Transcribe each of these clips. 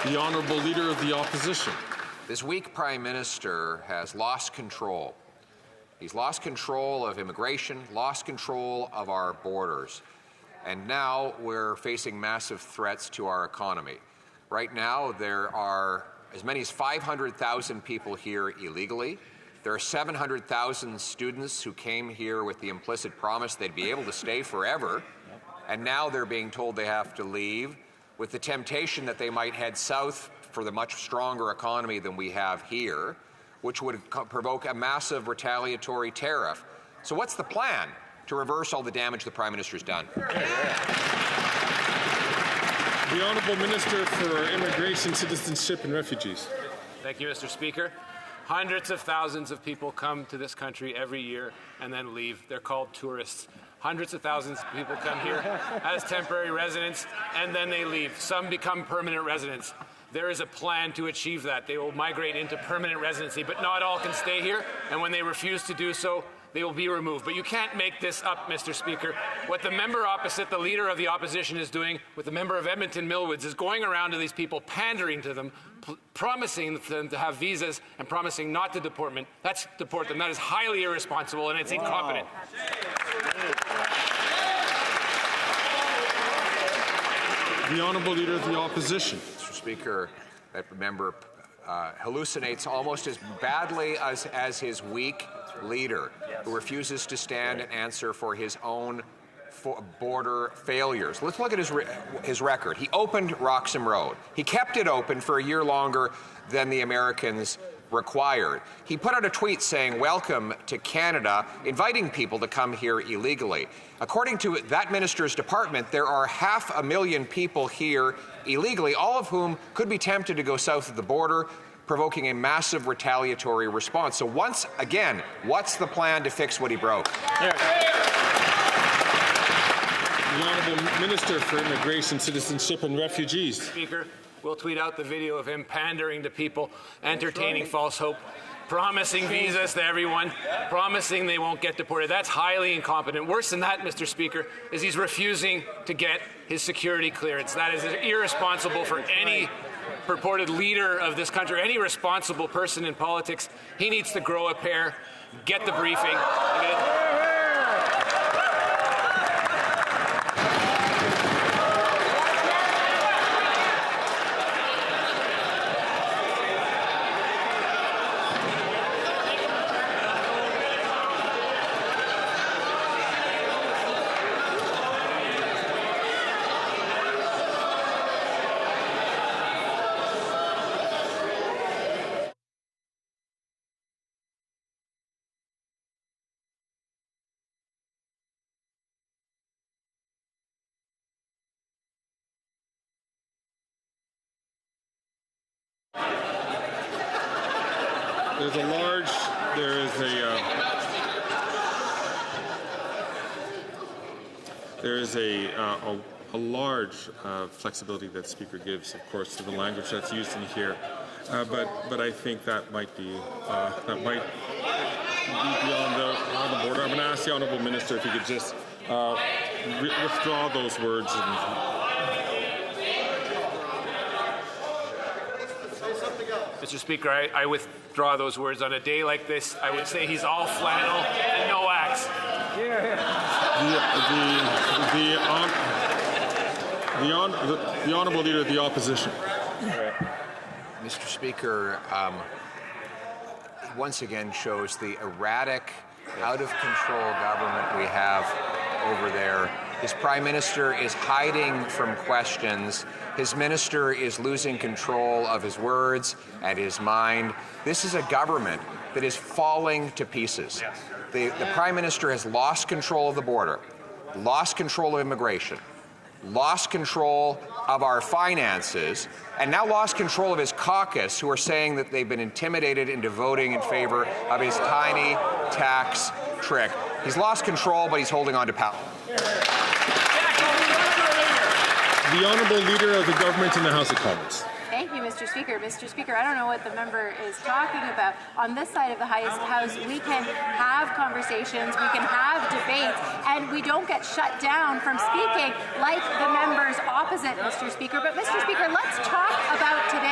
The Honourable Leader of the Opposition. This weak Prime Minister has lost control. He's lost control of immigration, lost control of our borders. And now we're facing massive threats to our economy. Right now, there are as many as 500,000 people here illegally. There are 700,000 students who came here with the implicit promise they'd be able to stay forever, and now they're being told they have to leave with the temptation that they might head south for the much stronger economy than we have here, which would provoke a massive retaliatory tariff. So what's the plan to reverse all the damage the Prime Minister's done? The Honourable Minister for Immigration, Citizenship and Refugees. Thank you, Mr. Speaker. Hundreds of thousands of people come to this country every year and then leave. They're called tourists. Hundreds of thousands of people come here as temporary residents and then they leave. Some become permanent residents. There is a plan to achieve that. They will migrate into permanent residency, but not all can stay here, and when they refuse to do so, they will be removed. But you can't make this up, Mr. Speaker. What the member opposite, the Leader of the Opposition, is doing with the member of Edmonton Millwoods is going around to these people, pandering to them, promising them to have visas and promising not to deport them. Deport them. That is highly irresponsible and it's incompetent. The Honourable Leader of the Opposition. Mr. Speaker, that member hallucinates almost as badly as his weak leader, who refuses to stand and answer for his own border failures. Let's look at his record. He opened Roxham Road. He kept it open for a year longer than the Americans required. He put out a tweet saying, "Welcome to Canada," inviting people to come here illegally. According to that minister's department, there are 500,000 people here illegally, all of whom could be tempted to go south of the border, provoking a massive retaliatory response. So once again, what's the plan to fix what he broke? The Honourable Minister for Immigration, Citizenship and Refugees. Speaker, we'll tweet out the video of him pandering to people, entertaining false hope, promising visas to everyone, promising they won't get deported. That's highly incompetent. Worse than that, Mr. Speaker, is he's refusing to get his security clearance. That is irresponsible for any purported leader of this country, any responsible person in politics. He needs to grow a pair, get the briefing. There is a large flexibility that the Speaker gives, of course, to the language that's used in here, but I think that might be beyond the border. I'm going to ask the Honourable Minister if he could just withdraw those words. Mr. Speaker, I withdraw those words. On a day like this, I would say he's all flannel and no axe. The Honourable Leader of the Opposition. Mr. Speaker, once again shows the erratic, out-of-control government we have over there. His Prime Minister is hiding from questions. His Minister is losing control of his words and his mind. This is a government that is falling to pieces. The Prime Minister has lost control of the border, lost control of immigration, lost control of our finances, and now lost control of his caucus, who are saying that they've been intimidated into voting in favor of his tiny tax trick. He's lost control, but he's holding on to power. The Honourable Leader of the Government in the House of Commons. Thank you, Mr. Speaker. Mr. Speaker, I don't know what the member is talking about. On this side of the House, we can have conversations, we can have debates, and we don't get shut down from speaking like the members opposite, Mr. Speaker. But, Mr. Speaker, let's talk about today.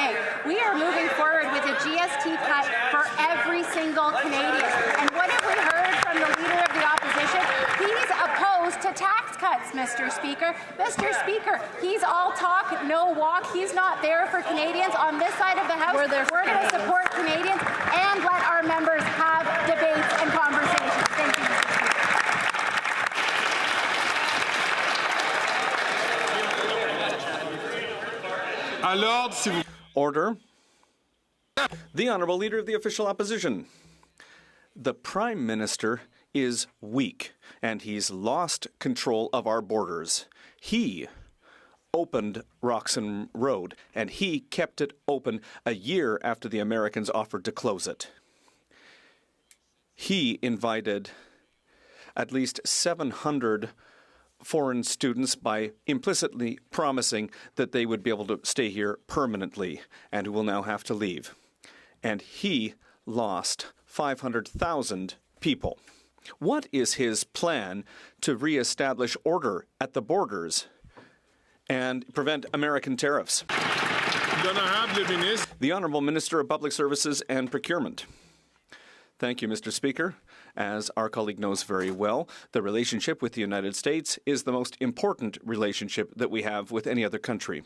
single Canadian. And what have we heard from the Leader of the Opposition? He's opposed to tax cuts, Mr. Speaker. Mr. Speaker, he's all talk, no walk. He's not there for Canadians. On this side of the House, we're going to support Canadians and let our members have debates and conversations. Thank you, Mr. Speaker. Order. The Honourable Leader of the Official Opposition. The Prime Minister is weak, and he's lost control of our borders. He opened Roxham Road, and he kept it open a year after the Americans offered to close it. He invited at least 700 foreign students by implicitly promising that they would be able to stay here permanently and who will now have to leave. And he lost 500,000 people. What is his plan to reestablish order at the borders and prevent American tariffs? The Honourable Minister of Public Services and Procurement. Thank you, Mr. Speaker. As our colleague knows very well, the relationship with the United States is the most important relationship that we have with any other country.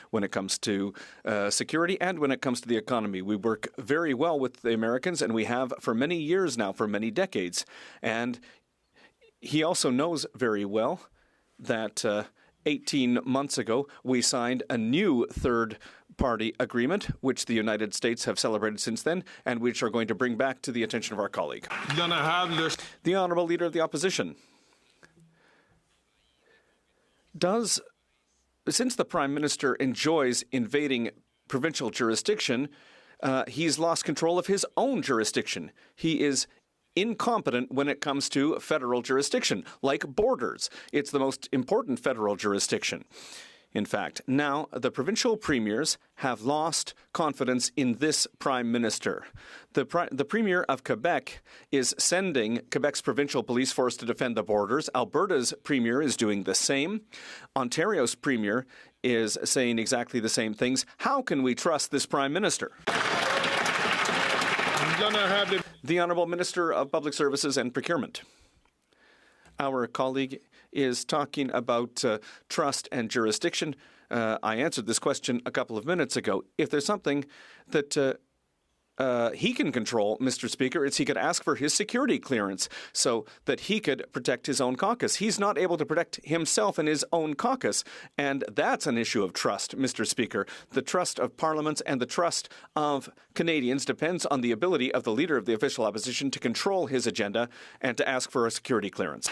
When it comes to security and when it comes to the economy, we work very well with the Americans, and we have for many years now, for many decades. And he also knows very well that 18 months ago, we signed a new third-party agreement, which the United States have celebrated since then, and which are going to bring back to the attention of our colleague. The Honourable Leader of the Opposition. Since the Prime Minister enjoys invading provincial jurisdiction, he's lost control of his own jurisdiction. He is incompetent when it comes to federal jurisdiction, like borders. It's the most important federal jurisdiction. In fact, now the provincial premiers have lost confidence in this Prime Minister. The Premier of Quebec is sending Quebec's provincial police force to defend the borders. Alberta's Premier is doing the same. Ontario's Premier is saying exactly the same things. How can we trust this Prime Minister? The Honourable Minister of Public Services and Procurement. Our colleague is talking about trust and jurisdiction. I answered this question a couple of minutes ago. If there's something that he can control, Mr. Speaker, it's he could ask for his security clearance so that he could protect his own caucus. He's not able to protect himself and his own caucus, and that's an issue of trust, Mr. Speaker. The trust of parliaments and the trust of Canadians depends on the ability of the Leader of the Official Opposition to control his agenda and to ask for a security clearance.